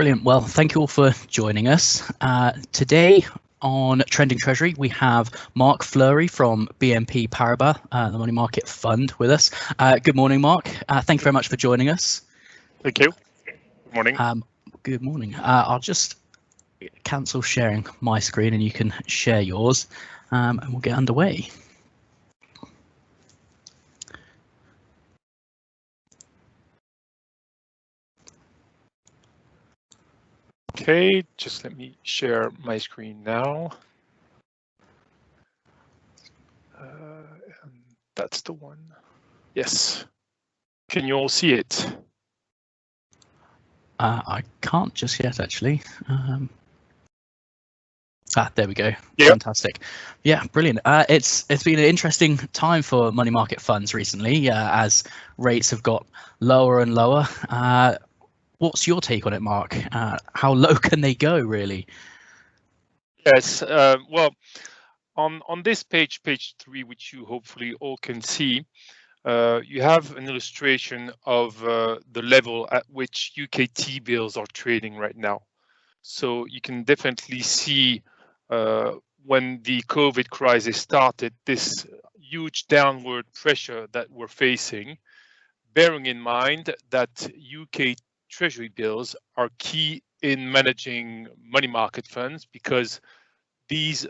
Brilliant. Well, thank you all for joining us. Today on Trending Treasury, we have Marc Fleury from BNP Paribas, the money market fund, with us. Good morning, Marc. Thank you very much for joining us. Thank you. Good morning. Good morning. I'll just cancel sharing my screen and you can share yours, and we'll get underway. Okay, just let me share my screen now. And that's the one. Yes. Can you all see it? I can't just yet, actually. There we go. Yep. Fantastic. Yeah, brilliant. It's been an interesting time for money market funds recently, as rates have got lower and lower. What's your take on it, Marc? How low can they go, really? Yes. Well, on this page 3, which you hopefully all can see, you have an illustration of the level at which UK T-bills are trading right now. So you can definitely see when the COVID crisis started, this huge downward pressure that we're facing, bearing in mind that UK Treasury bills are key in managing money market funds, because these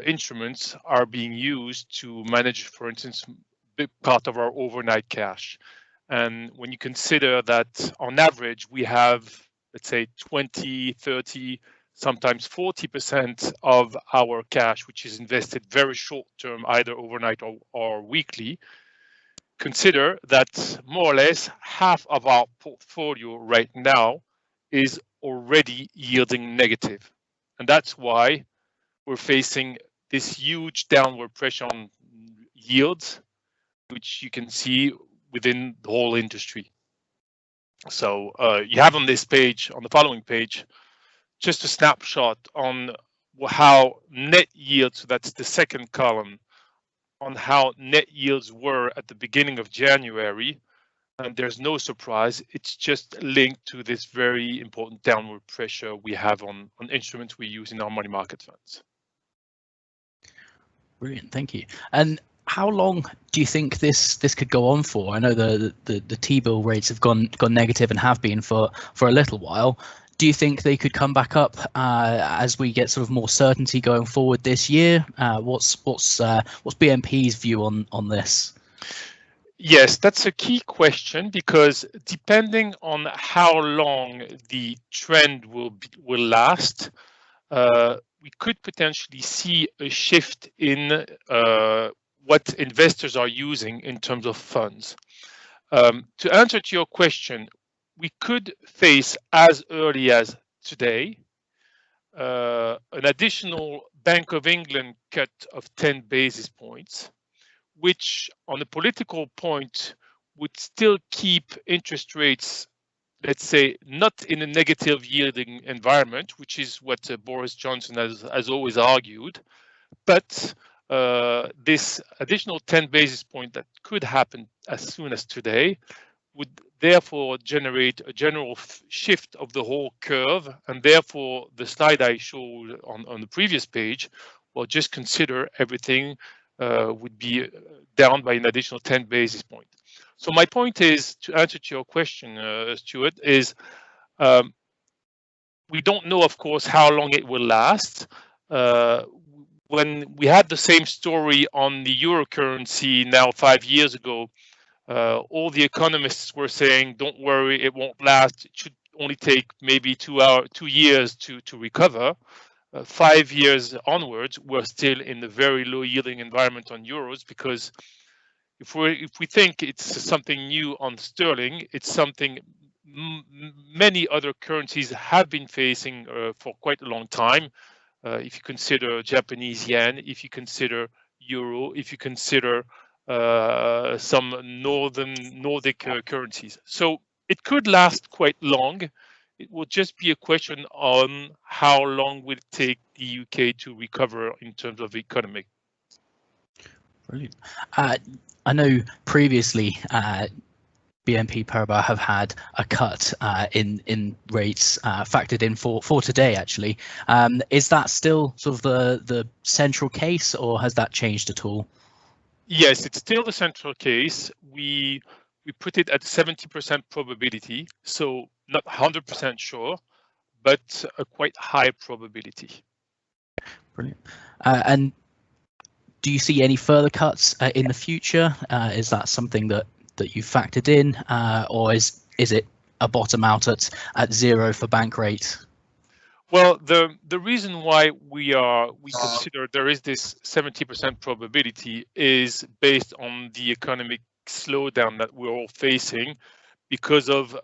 instruments are being used to manage, for instance, a big part of our overnight cash. And when you consider that on average we have, let's say, 20, 30, sometimes 40% of our cash, which is invested very short term, either overnight or weekly, consider that more or less half of our portfolio right now is already yielding negative. And that's why we're facing this huge downward pressure on yields, which you can see within the whole industry. So you have on this page, on the following page, just a snapshot on how net yields, so that's the second column, on how net yields were at the beginning of January. And there's no surprise, it's just linked to this very important downward pressure we have on instruments we use in our money market funds. Brilliant, thank you. And how long do you think this could go on for? I know the T-bill rates have gone negative and have been for a little while. Do you think they could come back up as we get sort of more certainty going forward this year? What's BNP's view on this? Yes, that's a key question, because depending on how long the trend will last, we could potentially see a shift in what investors are using in terms of funds. To answer to your question, we could face as early as today an additional Bank of England cut of 10 basis points, which on a political point would still keep interest rates, let's say, not in a negative yielding environment, which is what Boris Johnson has always argued. But this additional 10 basis point that could happen as soon as today would therefore generate a general shift of the whole curve. And therefore, the slide I showed on the previous page, well, just consider everything would be down by an additional 10 basis points. So my point is, to answer to your question, Stuart, is we don't know, of course, how long it will last. When we had the same story on the euro currency now 5 years ago, all the economists were saying, don't worry, it won't last. It should only take maybe 2 years to recover. 5 years onwards, we're still in the very low yielding environment on euros, because if we think it's something new on sterling, it's something many other currencies have been facing for quite a long time. If you consider Japanese yen, if you consider euro, if you consider some Nordic currencies. So it could last quite long. It will just be a question on how long will it take the UK to recover in terms of economy. Brilliant. I know previously BNP Paribas have had a cut in rates factored in for today, actually. Is that still sort of the central case, or has that changed at all? Yes, it's still the central case. We put it at 70% probability, so not 100% sure, but a quite high probability. Brilliant. And do you see any further cuts in the future? Is that something that you factored in, or is it a bottom out at zero for bank rate? Well, the reason why we consider there is this 70% probability is based on the economic slowdown that we're all facing because of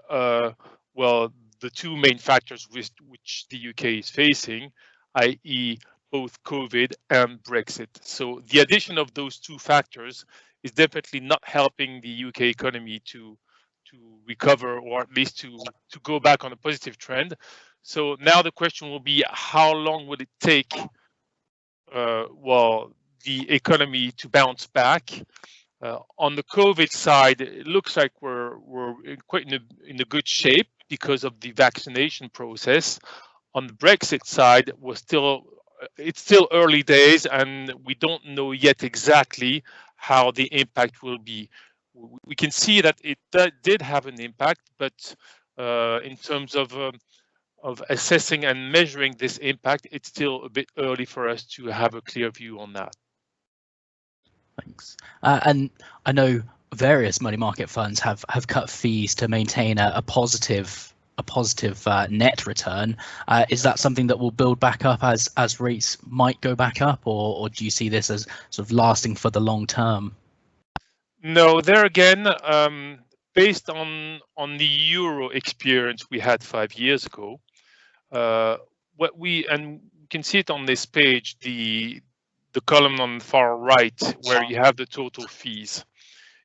well, the two main factors which the UK is facing, i.e. both COVID and Brexit. So the addition of those two factors is definitely not helping the UK economy to recover, or at least to go back on a positive trend. So now the question will be, how long will it take well, the economy to bounce back? On the COVID side, it looks like we're quite in a good shape because of the vaccination process. On the Brexit side, it's still early days, and we don't know yet exactly how the impact will be. We can see that it did have an impact, but in terms of assessing and measuring this impact, it's still a bit early for us to have a clear view on that. Thanks. And I know various money market funds have cut fees to maintain a positive net return. Is that something that will build back up as rates might go back up, or do you see this as sort of lasting for the long term? No, there again, based on the euro experience we had 5 years ago, what we can see it on this page, the column on the far right where you have the total fees.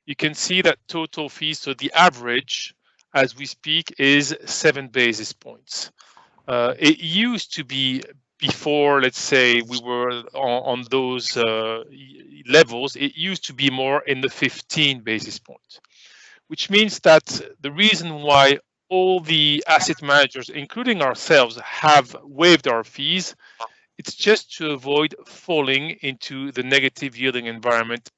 You can see that total fees, so the average as we speak is 7 basis points. It used to be, before, let's say, we were on those levels, it used to be more in the 15 basis points, which means that the reason why all the asset managers, including ourselves, have waived our fees, it's just to avoid falling into the negative yielding environment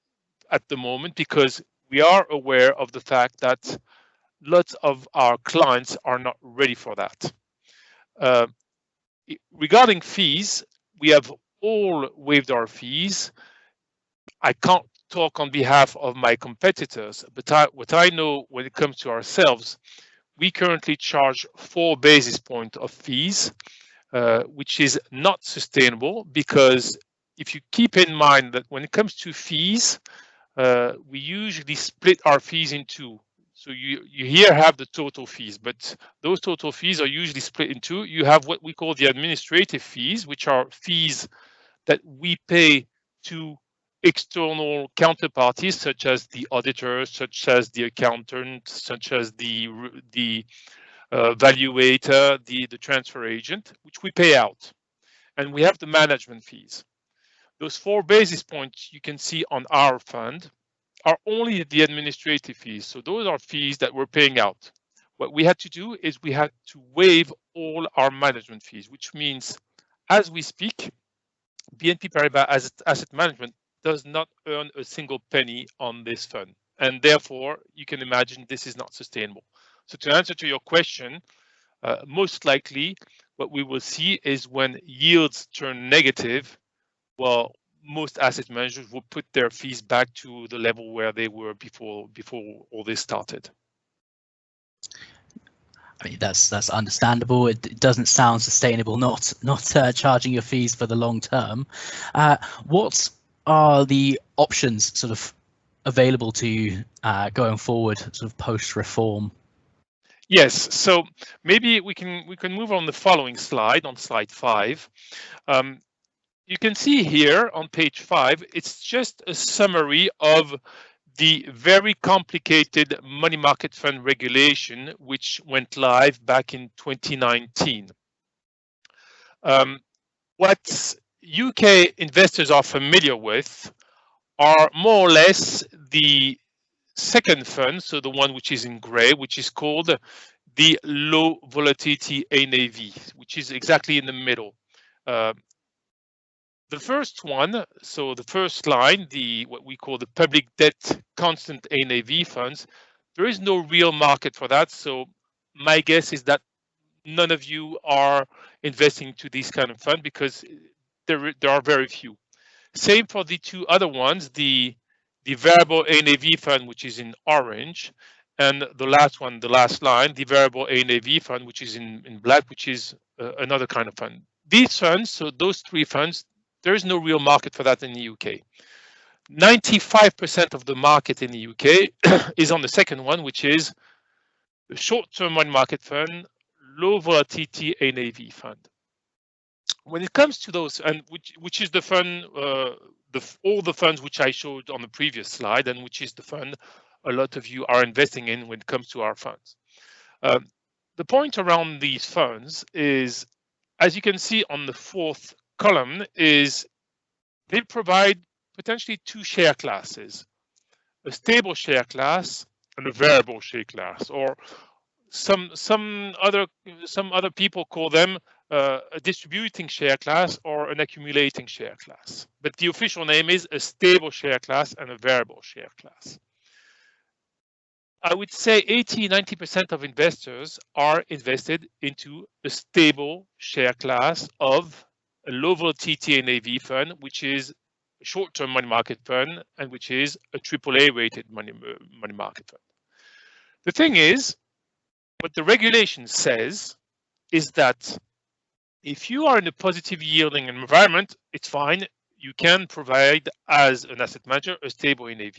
at the moment, because we are aware of the fact that lots of our clients are not ready for that. Regarding fees, we have all waived our fees. I can't talk on behalf of my competitors, but what I know when it comes to ourselves, we currently charge 4 basis points of fees, which is not sustainable, because if you keep in mind that when it comes to fees, we usually split our fees in two. So you here have the total fees, but those total fees are usually split in two. You have what we call the administrative fees, which are fees that we pay to external counterparties, such as the auditor, such as the accountant, such as the valuator, the transfer agent, which we pay out. And we have the management fees. Those 4 basis points you can see on our fund are only the administrative fees. So those are fees that we're paying out. What we had to do is we had to waive all our management fees, which means as we speak, BNP Paribas Asset Management does not earn a single penny on this fund. And therefore, you can imagine this is not sustainable. So to answer to your question, most likely what we will see is when yields turn negative, well, most asset managers will put their fees back to the level where they were before all this started. I mean, that's understandable. It doesn't sound sustainable not charging your fees for the long term. What are the options sort of available to you going forward, sort of post reform? Yes, so maybe we can move on the following slide, on slide 5. You can see here on page 5, it's just a summary of the very complicated money market fund regulation, which went live back in 2019. What UK investors are familiar with are more or less the second fund, so the one which is in gray, which is called the low volatility NAV, which is exactly in the middle. The first one, so the first line, what we call the public debt constant NAV funds, there is no real market for that. So my guess is that none of you are investing to this kind of fund because there are very few. Same for the two other ones, the variable NAV fund, which is in orange, and the last one, the last line, the variable NAV fund, which is in black, which is another kind of fund. These funds, so those three funds, there is no real market for that in the UK. 95% of the market in the UK is on the second one, which is the short-term money market fund, low volatility NAV fund. When it comes to those, and which is the fund, all the funds which I showed on the previous slide, and which is the fund a lot of you are investing in when it comes to our funds. The point around these funds is, as you can see on the fourth column, is they provide potentially two share classes, a stable share class and a variable share class, or some other people call them a distributing share class or an accumulating share class. But the official name is a stable share class and a variable share class. I would say 80–90% of investors are invested into a stable share class of a low volatility NAV fund, which is a short-term money market fund, and which is a AAA rated money market fund. The thing is, what the regulation says is that if you are in a positive yielding environment, it's fine. You can provide, as an asset manager, a stable NAV.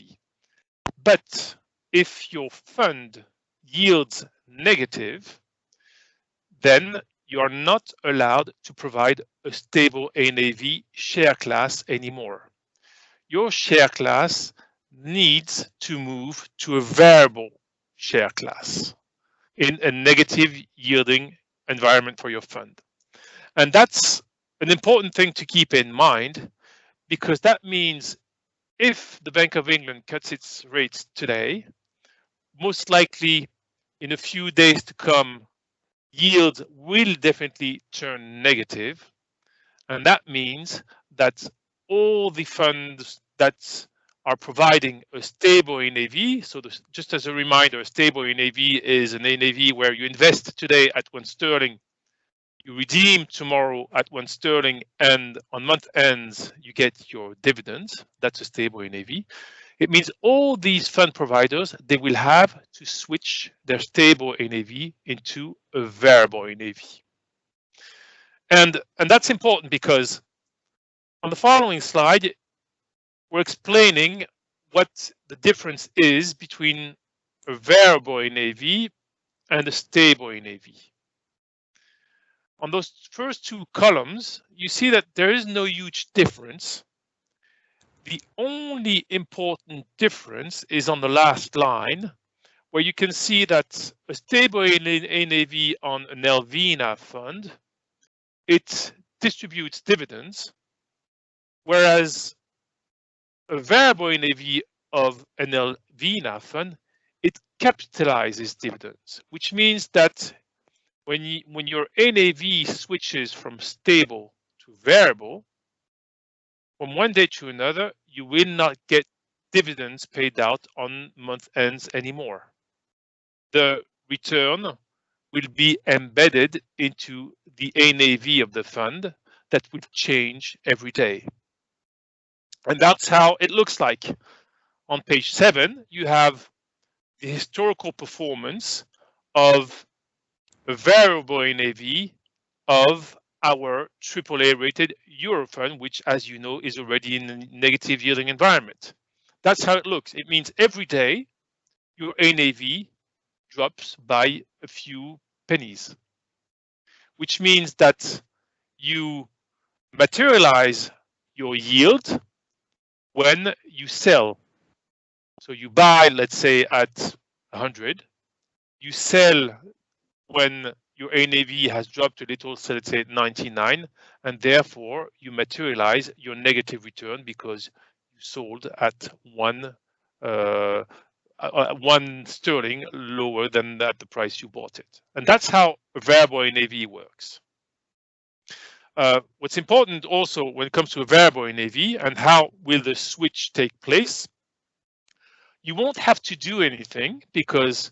But if your fund yields negative, then you are not allowed to provide a stable NAV share class anymore. Your share class needs to move to a variable share class in a negative yielding environment for your fund. And that's an important thing to keep in mind, because that means if the Bank of England cuts its rates today, most likely in a few days to come, yields will definitely turn negative. And that means that all the funds that are providing a stable NAV, so just as a reminder, a stable NAV is an NAV where you invest today at 1 sterling, you redeem tomorrow at 1 sterling, and on month ends, you get your dividends. That's a stable NAV. It means all these fund providers, they will have to switch their stable NAV into a variable NAV. And that's important because on the following slide, we're explaining what the difference is between a variable NAV and a stable NAV. On those first two columns, you see that there is no huge difference. The only important difference is on the last line, where you can see that a stable NAV on an LVNAV fund, it distributes dividends, whereas a variable NAV of an LVNAV fund, it capitalizes dividends, which means that when your NAV switches from stable to variable, from one day to another, you will not get dividends paid out on month ends anymore. The return will be embedded into the NAV of the fund that will change every day. And that's how it looks like. On page 7, you have the historical performance of a variable NAV of our AAA rated Euro fund, which, as you know, is already in a negative yielding environment. That's how it looks. It means every day your NAV drops by a few pennies, which means that you materialize your yield when you sell. So you buy, let's say, at 100, you sell when your NAV has dropped a little, so let's say 99, and therefore you materialize your negative return because you sold at 1 1 sterling lower than at the price you bought it. And that's how a variable NAV works. What's important also when it comes to a variable NAV and how will the switch take place, you won't have to do anything because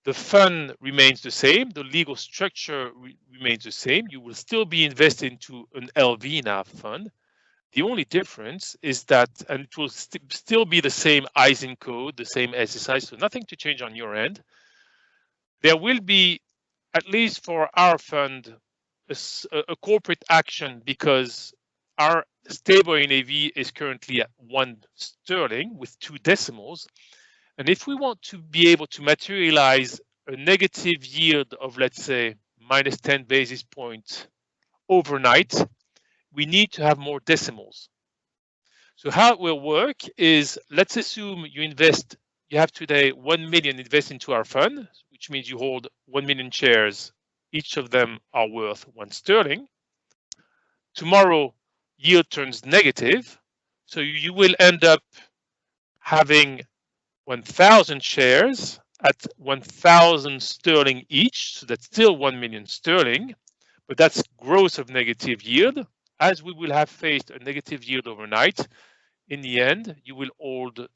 the fund remains the same, the legal structure remains the same. You will still be invested into an LV NAV fund. The only difference is that, and it will still be the same ISIN code, the same SSI, so nothing to change on your end. There will be, at least for our fund, a corporate action because our stable NAV is currently at 1 sterling with 2 decimals. And if we want to be able to materialize a negative yield of, let's say, minus 10 basis points overnight, we need to have more decimals. So how it will work is, let's assume you have today 1 million invest into our fund, which means you hold 1 million shares. Each of them are worth 1 sterling. Tomorrow, yield turns negative. So you will end up having 1,000 shares at 1,000 sterling each. So that's still 1 million sterling, but that's gross of negative yield. As we will have faced a negative yield overnight, in the end, you will hold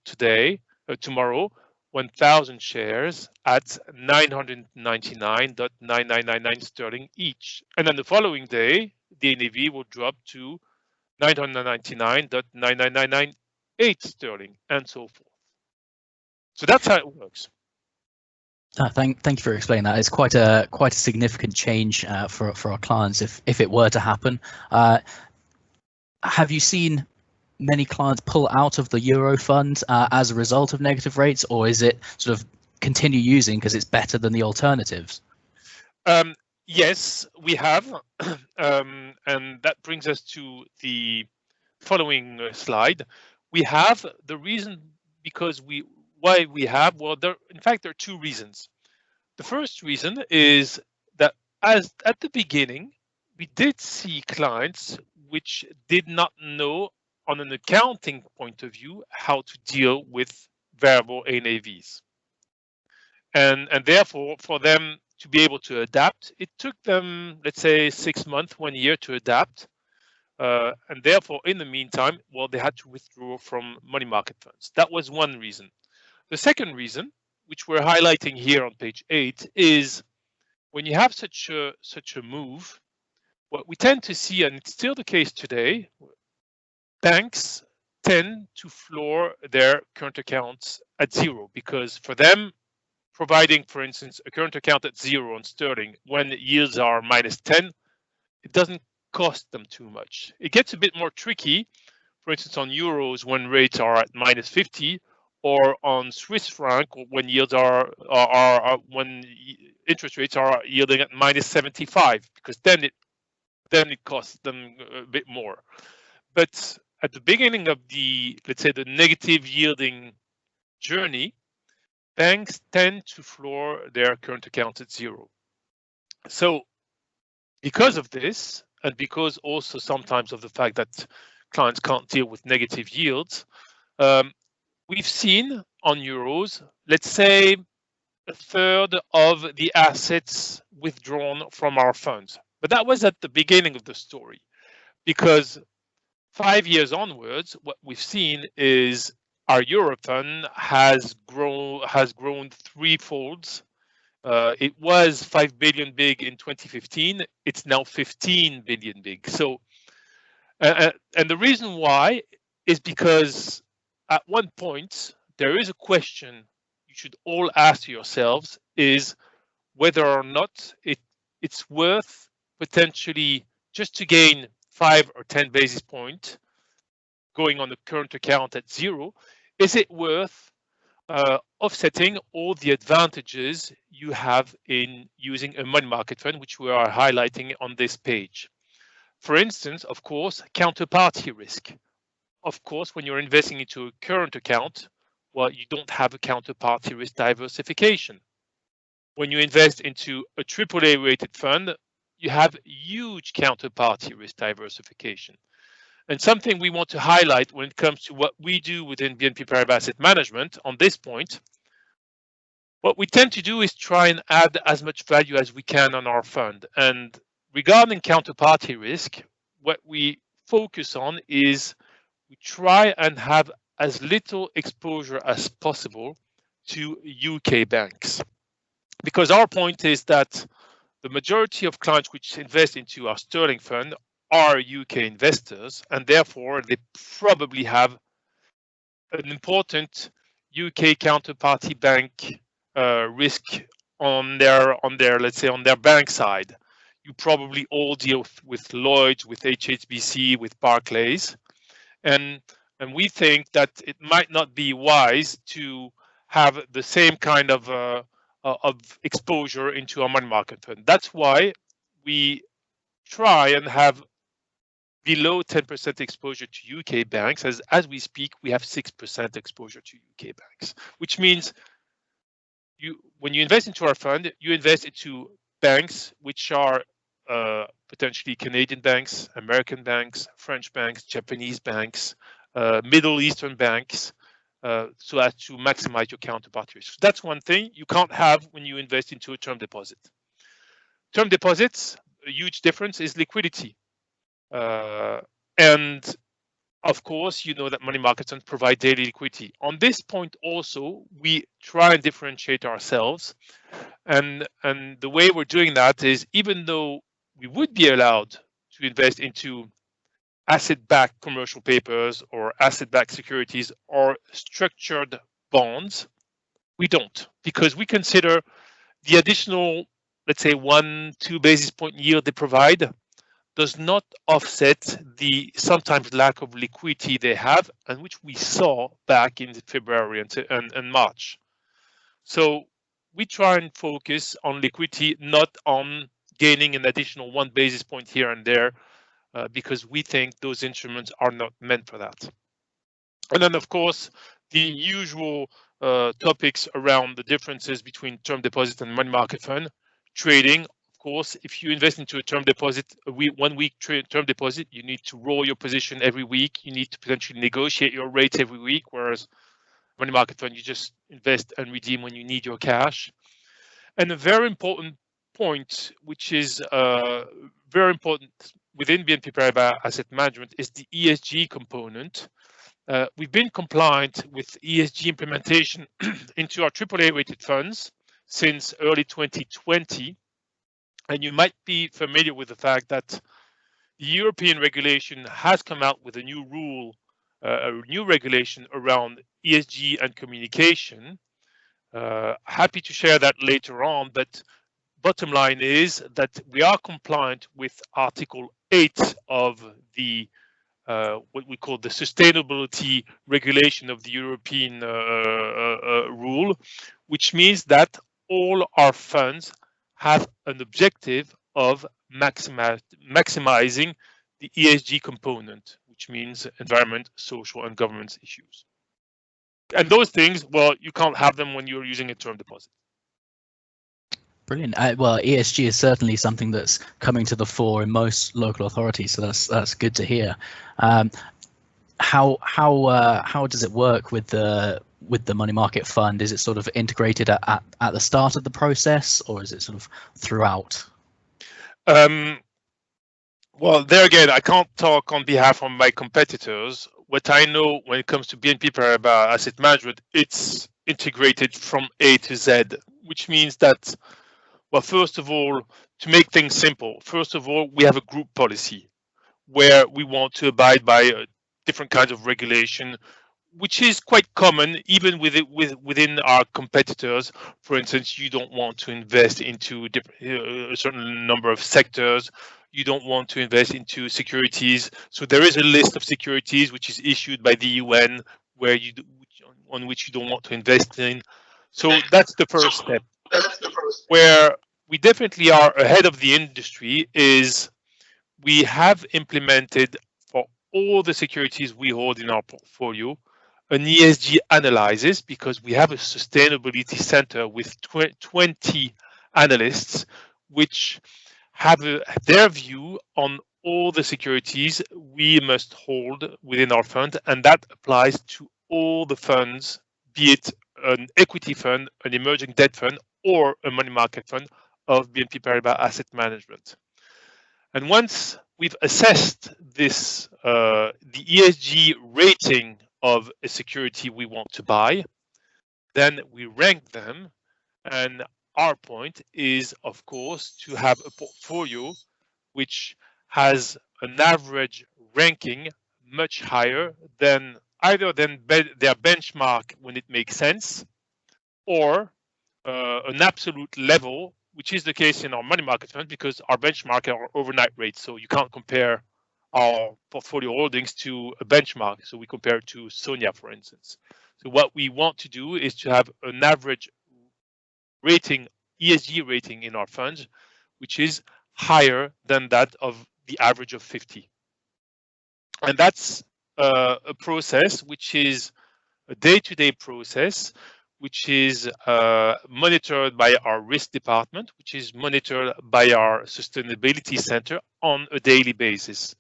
tomorrow, 1,000 shares at 999.9999 sterling each. And then the following day, the NAV will drop to 999.99998 sterling and so forth. So that's how it works. Thank you for explaining that. It's quite a significant change for our clients if it were to happen. Have you seen many clients pull out of the Euro fund as a result of negative rates, or is it sort of continue using because it's better than the alternatives? Yes, we have, and that brings us to the following slide. We have the reason why we have, well, in fact, there are 2 reasons. The first reason is that at the beginning, we did see clients which did not know on an accounting point of view how to deal with variable NAVs. And therefore, for them to be able to adapt, it took them, let's say, 6 months, 1 year to adapt. And therefore, in the meantime, well, they had to withdraw from money market funds. That was one reason. The second reason, which we're highlighting here on page 8, is when you have such a move, what we tend to see, and it's still the case today, banks tend to floor their current accounts at 0 because for them, providing, for instance, a current account at 0 on sterling when yields are minus 10, it doesn't cost them too much. It gets a bit more tricky, for instance, on euros when rates are at minus 50, or on Swiss franc when yields when interest rates are yielding at minus 75, because then it costs them a bit more. But at the beginning of let's say the negative yielding journey, banks tend to floor their current account at 0. So because of this, and because also sometimes of the fact that clients can't deal with negative yields, we've seen on euros, let's say, 1/3 of the assets withdrawn from our funds. But that was at the beginning of the story, because 5 years onwards, what we've seen is our Euro fund has grown threefolds. It was 5 billion big in 2015. It's now 15 billion big. So, and the reason why is because at one point there is a question you should all ask yourselves: is whether or not it's worth potentially just to gain 5 or 10 basis points going on the current account at 0. Is it worth offsetting all the advantages you have in using a money market fund, which we are highlighting on this page? For instance, of course, counterparty risk. Of course, when you're investing into a current account, well, you don't have a counterparty risk diversification. When you invest into a AAA rated fund, you have huge counterparty risk diversification. And something we want to highlight when it comes to what we do within BNP Paribas Asset Management on this point, What we tend to do is try and add as much value as we can on our fund. And regarding counterparty risk, what we focus on is we try and have as little exposure as possible to UK banks. Because our point is that the majority of clients which invest into our sterling fund are UK investors, and therefore they probably have an important UK counterparty bank risk on their let's say on their bank side. You probably all deal with Lloyds, with HSBC, with Barclays, and we think that it might not be wise to have the same kind of exposure into our money market fund. That's why we try and have below 10% exposure to UK banks. As we speak, we have 6% exposure to UK banks, which means when you invest into our fund, you invest into banks which are potentially Canadian banks, American banks, French banks, Japanese banks, Middle Eastern banks, so as to maximize your counterparty risk. That's one thing you can't have when you invest into a term deposit. Term deposits, a huge difference is liquidity. And of course, you know that money market funds provide daily liquidity. On this point also, we try and differentiate ourselves. And the way we're doing that is, even though we would be allowed to invest into asset-backed commercial papers or asset-backed securities or structured bonds, we don't, because we consider the additional, let's say, 1-2 basis point yield they provide does not offset the sometimes lack of liquidity they have, and which we saw back in February and March. So we try and focus on liquidity, not on gaining an additional 1 basis point here and there, because we think those instruments are not meant for that. And then, of course, the usual topics around the differences between term deposit and money market fund. Trading, of course, if you invest into a term deposit, a 1 week term deposit, you need to roll your position every week. You need to potentially negotiate your rates every week, whereas money market fund, you just invest and redeem when you need your cash. And a very important point, which is very important within BNP Paribas Asset Management, is the ESG component. We've been compliant with ESG implementation into our AAA rated funds since early 2020. And you might be familiar with the fact that the European regulation has come out with a new rule, a new regulation around ESG and communication. Happy to share that later on, but bottom line is that we are compliant with Article 8 of the what we call the sustainability regulation of the European rule, which means that all our funds have an objective of maximizing the ESG component, which means environment, social, and governance issues. And those things, well, you can't have them when you're using a term deposit. Brilliant. Well, ESG is certainly something that's coming to the fore in most local authorities, so that's good to hear. How does it work with the money market fund? Is it sort of integrated at the start of the process, or is it sort of throughout? Well, there again, I can't talk on behalf of my competitors. What I know when it comes to BNP Paribas Asset Management, it's integrated from A to Z, which means that, well, first of all, to make things simple, first of all, we have a group policy where we want to abide by different kinds of regulation, which is quite common even within our competitors. For instance, you don't want to invest into a certain number of sectors. You don't want to invest into securities. So there is a list of securities which is issued by the UN on which you don't want to invest in. So that's the first step. Where we definitely are ahead of the industry is we have implemented for all the securities we hold in our portfolio an ESG analysis, because we have a sustainability center with 20 analysts which have their view on all the securities we must hold within our fund, and that applies to all the funds, be it an equity fund, an emerging debt fund, or a money market fund of BNP Paribas Asset Management. And once we've assessed this, the ESG rating of a security we want to buy, then we rank them. And our point is, of course, to have a portfolio which has an average ranking much higher than either than their benchmark when it makes sense, or an absolute level, which is the case in our money market fund because our benchmark are overnight rates. So you can't compare our portfolio holdings to a benchmark. So we compare it to Sonia, for instance. So what we want to do is to have an average rating, ESG rating in our funds, which is higher than that of the average of 50. And that's a process which is a day-to-day process, which is monitored by our risk department, which is monitored by our sustainability center on a daily basis.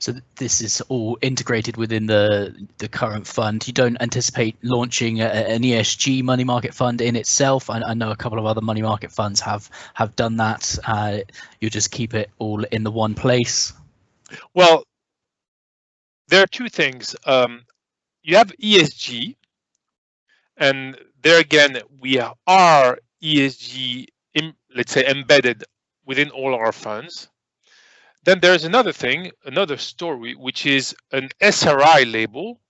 So this is all integrated within the current fund. You don't anticipate launching an ESG money market fund in itself. I know a couple of other money market funds have done that. You just keep it all in the one place. Well, there are two things. You have ESG, and there again, we are ESG, let's say, embedded within all our funds. Then there's another thing, another story, which is an SRI label,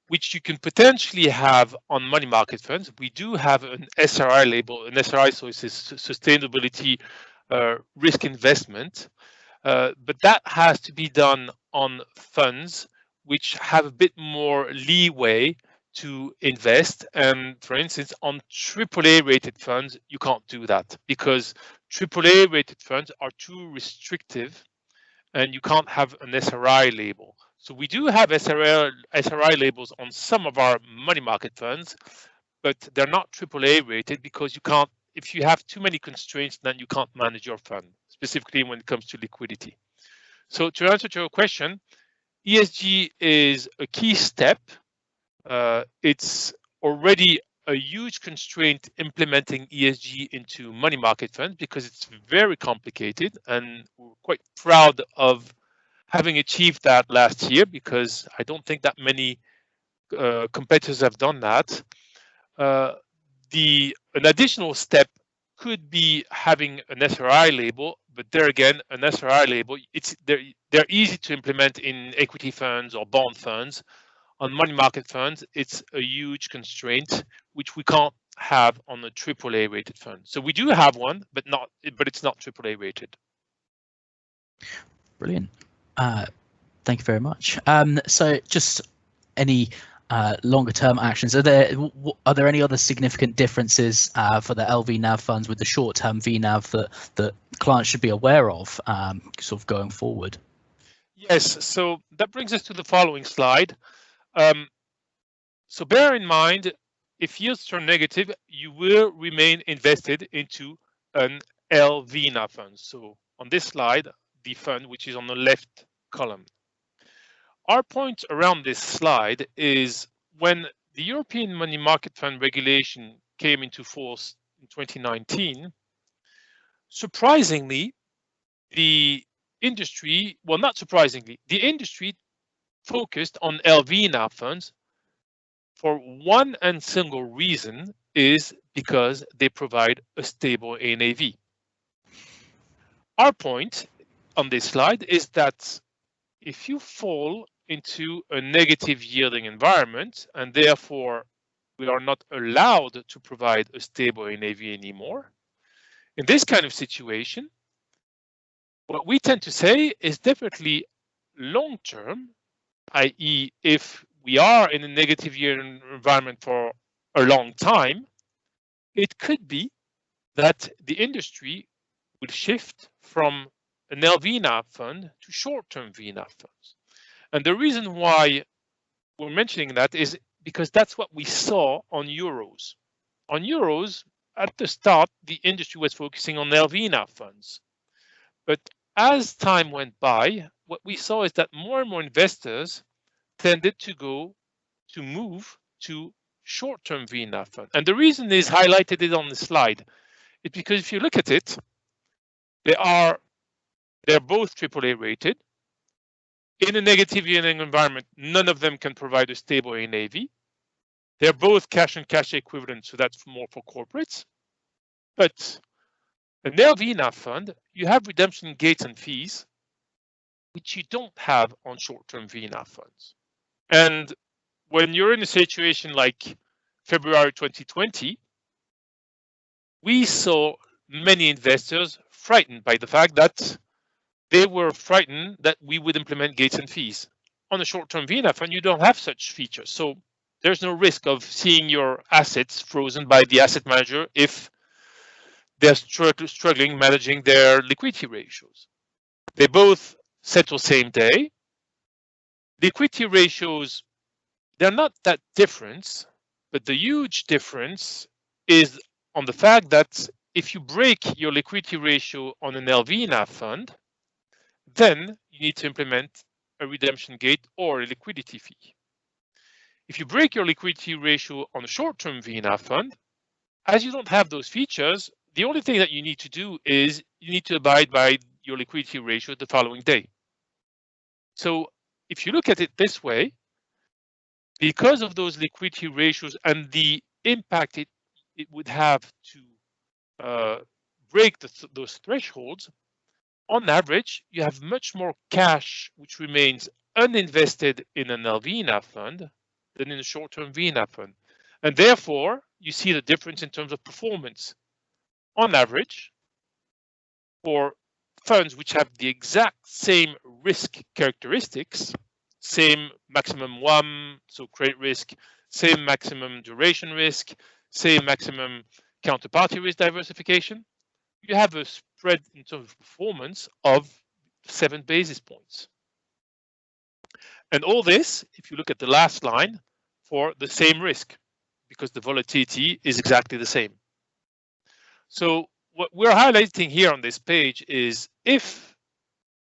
which you can potentially have on money market funds. We do have an SRI label, an SRI, so it's a sustainability risk investment, but that has to be done on funds which have a bit more leeway to invest. And for instance, on AAA rated funds, you can't do that because AAA rated funds are too restrictive and you can't have an SRI label. So we do have SRI labels on some of our money market funds, but they're not AAA rated because you can't, if you have too many constraints, then you can't manage your fund, specifically when it comes to liquidity. So to answer to your question, ESG is a key step. It's already a huge constraint implementing ESG into money market funds because it's very complicated, and we're quite proud of having achieved that last year because I don't think that many competitors have done that. An additional step could be having an SRI label, but there again, an SRI label, they're easy to implement in equity funds or bond funds. On money market funds, it's a huge constraint, which we can't have on a AAA rated fund. So we do have one, but it's not AAA rated. Brilliant. Thank you very much. So just any longer term actions, are there any other significant differences for the LVNAV funds with the short term VNAV that clients should be aware of sort of going forward? Yes, so that brings us to the following slide. So bear in mind, if yields turn negative, you will remain invested into an LVNAV fund. So on this slide, the fund which is on the left column. Our point around this slide is when the European money market fund regulation came into force in 2019, surprisingly, the industry, well, not surprisingly, the industry focused on LVNAV funds for one and single reason, is because they provide a stable NAV. Our point on this slide is that if you fall into a negative yielding environment and therefore we are not allowed to provide a stable NAV anymore, in this kind of situation, what we tend to say is definitely long-term, i.e. if we are in a negative yielding environment for a long time, it could be that the industry will shift from an LVNAV fund to short-term VNAV funds. And the reason why we're mentioning that is because that's what we saw on euros. On euros, at the start, the industry was focusing on LVNAV funds. But as time went by, what we saw is that more and more investors tended to move to short-term VNAV fund. And the reason is highlighted it on the slide. It's because if you look at it, they're both AAA rated. In a negative yielding environment, none of them can provide a stable NAV. They're both cash and cash equivalent, so that's more for corporates. But an LVNAV fund, you have redemption gates and fees, which you don't have on short-term VNAV funds. And when you're in a situation like February 2020, we saw many investors frightened by the fact that they were frightened that we would implement gates and fees. On a short-term VNAV fund, you don't have such features. So there's no risk of seeing your assets frozen by the asset manager if they're struggling managing their liquidity ratios. They both settle same day. Liquidity ratios, they're not that different, but the huge difference is on the fact that if you break your liquidity ratio on an LVNAV fund, then you need to implement a redemption gate or a liquidity fee. If you break your liquidity ratio on a short-term VNAV fund, as you don't have those features, the only thing that you need to do is you need to abide by your liquidity ratio the following day. So if you look at it this way, because of those liquidity ratios and the impact it would have to break those thresholds, on average, you have much more cash which remains uninvested in an LVNAV fund than in a short-term VNAV fund. And therefore, you see the difference in terms of performance. On average, for funds which have the exact same risk characteristics, same maximum WAM, so credit risk, same maximum duration risk, same maximum counterparty risk diversification, you have a spread in terms of performance of 7 basis points. And all this, if you look at the last line, for the same risk, because the volatility is exactly the same. So what we're highlighting here on this page is if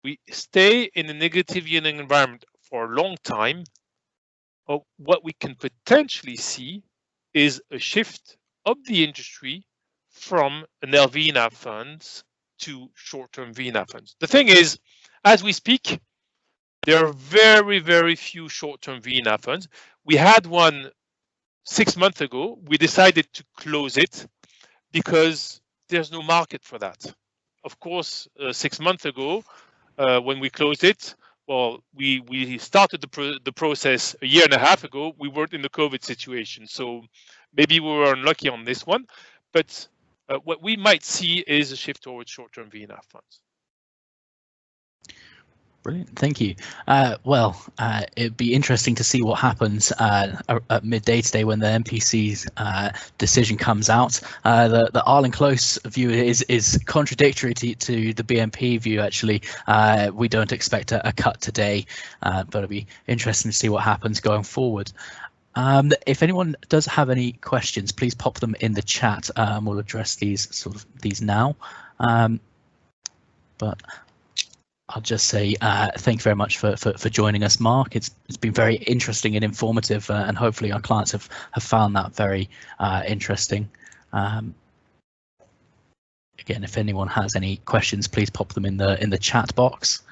we stay in a negative yielding environment for a long time, what we can potentially see is a shift of the industry from an LVNAV funds to short-term VNAV funds. The thing is, as we speak, there are very, very few short-term VNAV funds. We had one 6 months ago. We decided to close it because there's no market for that. Of course, 6 months ago, when we closed it, well, we started the process a year and a half ago. We weren't in the COVID situation, so maybe we were unlucky on this one. But what we might see is a shift towards short-term VNAV funds. Brilliant, thank you. It'd be interesting to see what happens at midday today when the MPC's decision comes out. The Arlen Close view is contradictory to the BNP view. Actually, we don't expect a cut today, but it'll be interesting to see what happens going forward. If anyone does have any questions, please pop them in the chat. We'll address these now. But I'll just say thank you very much for joining us, Marc. It's been very interesting and informative, and hopefully our clients have found that very interesting. Again, if anyone has any questions, please pop them in the chat box.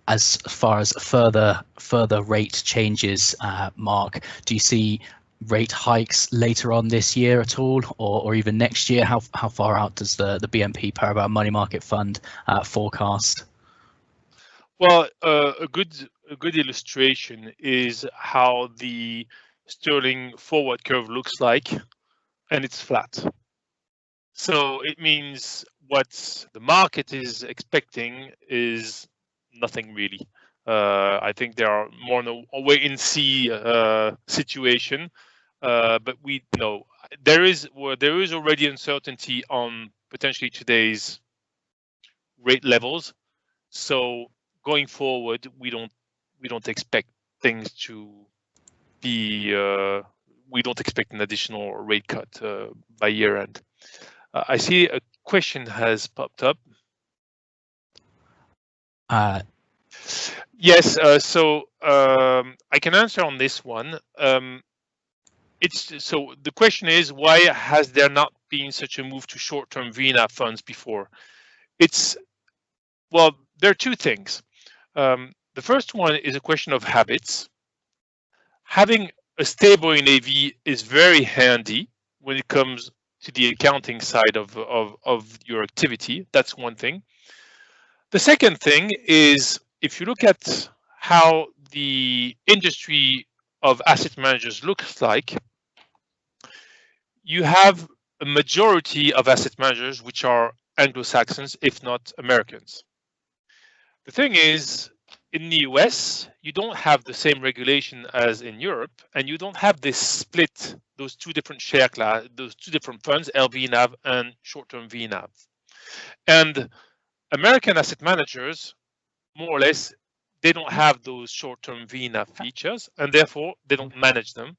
As far as further rate changes, Marc, do you see rate hikes later on this year at all, or even next year? How far out does the BNP Paribas Money Market Fund forecast? Well, a good illustration is how the sterling forward curve looks like, and it's flat. So it means what the market is expecting is nothing really. I think there are more in a wait and see situation, but we know there is already uncertainty on potentially today's rate levels. So going forward, we don't expect things to be. We don't expect an additional rate cut by year end. I see a question has popped up. Yes, I can answer on this one. The question is, why has there not been such a move to short-term VNAV funds before? There are two things. The first one is a question of habits. Having a stable NAV is very handy when it comes to the accounting side of your activity. That's one thing. The second thing is, if you look at how the industry of asset managers looks like, you have a majority of asset managers which are Anglo-Saxons, if not Americans. The thing is, in the US, you don't have the same regulation as in Europe, and you don't have this split, those two different share class, those two different funds, LVNAV and short-term VNAV. And American asset managers, more or less, they don't have those short-term VNAV features, and therefore they don't manage them.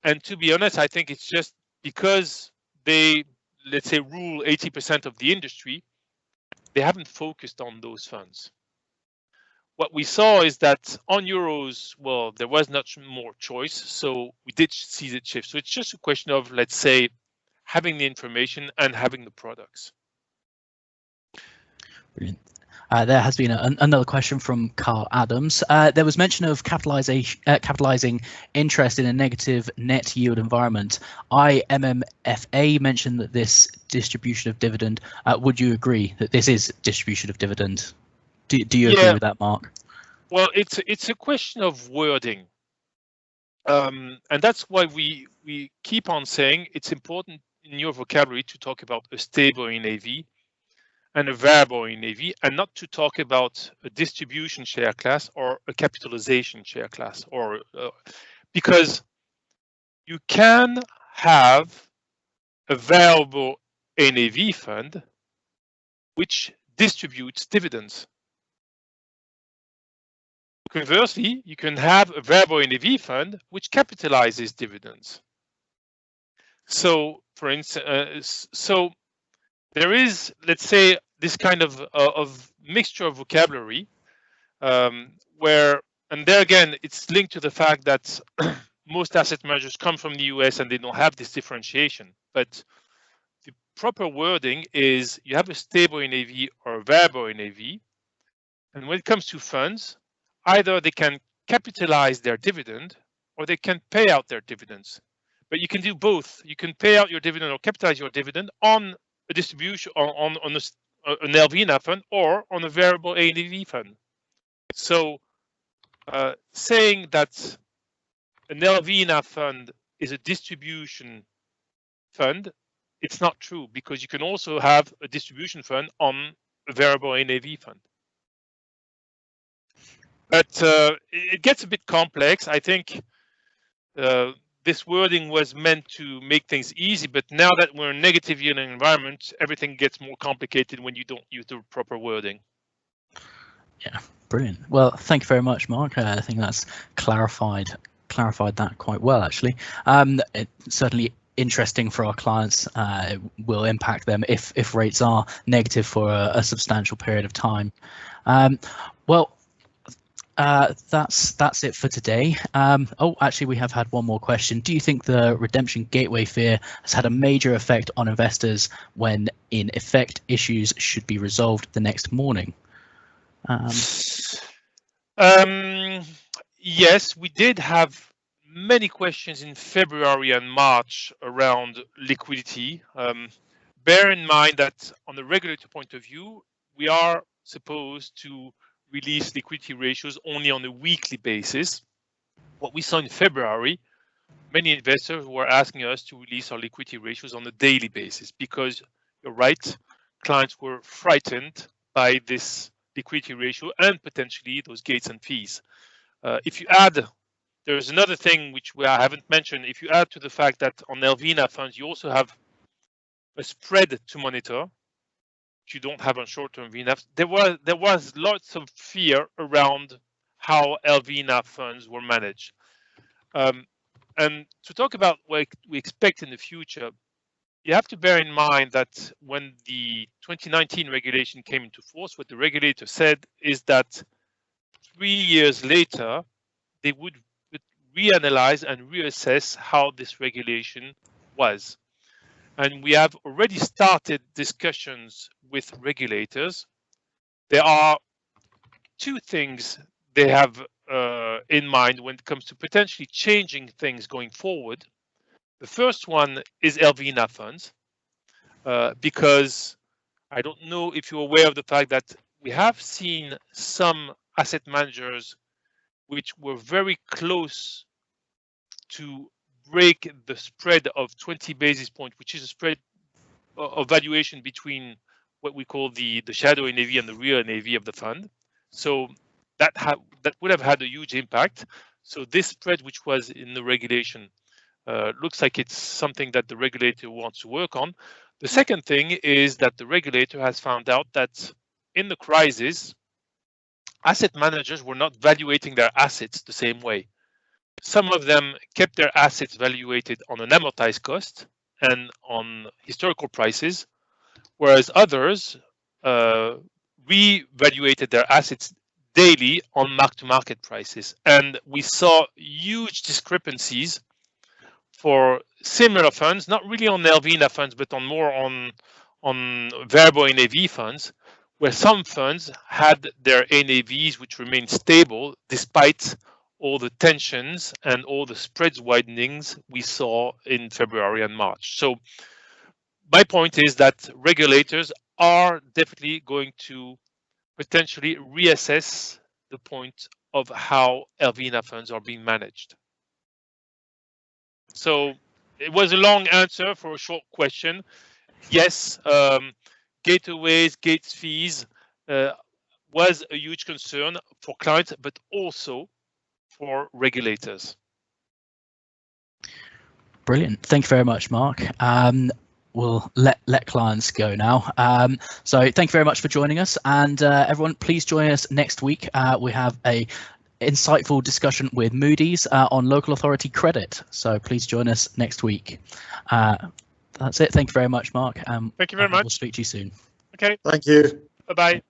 And to be honest, I think it's just because they, let's say, rule 80% of the industry, they haven't focused on those funds. What we saw is that on euros, well, there was not more choice, so we did see the shift. So it's just a question of, let's say, having the information and having the products. Brilliant. There has been another question from Carl Adams. There was mention of capitalizing interest in a negative net yield environment. IMMFA mentioned that this distribution of dividend. Would you agree that this is distribution of dividend? Do you agree with that, Marc? Well, it's a question of wording, and that's why we keep on saying it's important in your vocabulary to talk about a stable NAV and a variable NAV, and not to talk about a distribution share class or a capitalization share class, or because you can have a variable NAV fund which distributes dividends. Conversely, you can have a variable NAV fund which capitalizes dividends. So, for instance, there is, let's say, this kind of mixture of vocabulary where, and there again, it's linked to the fact that most asset managers come from the US and they don't have this differentiation. But the proper wording is you have a stable NAV or a variable NAV. And when it comes to funds, either they can capitalize their dividend or they can pay out their dividends. But you can do both. You can pay out your dividend or capitalize your dividend on a distribution on an LVNAV fund or on a variable NAV fund. So saying that an LVNAV fund is a distribution fund, it's not true, because you can also have a distribution fund on a variable NAV fund. But it gets a bit complex. I think this wording was meant to make things easy, but now that we're in a negative yielding environment, everything gets more complicated when you don't use the proper wording. Yeah, brilliant. Well, thank you very much, Marc. I think that's clarified that quite well, actually. It's certainly interesting for our clients. It will impact them if rates are negative for a substantial period of time. That's it for today. Actually, we have had one more question. Do you think the redemption gateway fear has had a major effect on investors when, in effect, issues should be resolved the next morning? Yes, we did have many questions in February and March around liquidity. Bear in mind that on the regulator point of view, we are supposed to release liquidity ratios only on a weekly basis. What we saw in February, many investors were asking us to release our liquidity ratios on a daily basis, because you're right, clients were frightened by this liquidity ratio and potentially those gates and fees. If you add, there's another thing which I haven't mentioned. If you add to the fact that on LVNAV funds, you also have a spread to monitor, you don't have on short-term VNAV. There was lots of fear around how LVNAV funds were managed. And to talk about what we expect in the future, you have to bear in mind that when the 2019 regulation came into force, what the regulator said is that 3 years later, they would reanalyze and reassess how this regulation was. And we have already started discussions with regulators. There are two things they have in mind when it comes to potentially changing things going forward. The first one is LVNA funds, because I don't know if you're aware of the fact that we have seen some asset managers which were very close to break the spread of 20 basis points, which is a spread of valuation between what we call the shadow NAV and the real NAV of the fund. So that would have had a huge impact. So this spread, which was in the regulation, looks like it's something that the regulator wants to work on. The second thing is that the regulator has found out that in the crisis, asset managers were not valuating their assets the same way. Some of them kept their assets valuated on an amortized cost and on historical prices, whereas others revaluated their assets daily on mark-to-market prices. And we saw huge discrepancies for similar funds, not really on LVNA funds, but on more on variable NAV funds, where some funds had their NAVs which remained stable despite all the tensions and all the spreads widenings we saw in February and March. So my point is that regulators are definitely going to potentially reassess the point of how LVNA funds are being managed. So it was a long answer for a short question. Yes, gateways, gates fees was a huge concern for clients, but also for regulators. Brilliant. Thank you very much, Marc. We'll let clients go now. So thank you very much for joining us, and everyone, please join us next week. We have a insightful discussion with Moody's on local authority credit. So please join us next week. That's it. Thank you very much, Marc. Thank you very much. We'll speak to you soon. Okay. Thank you. Bye-bye.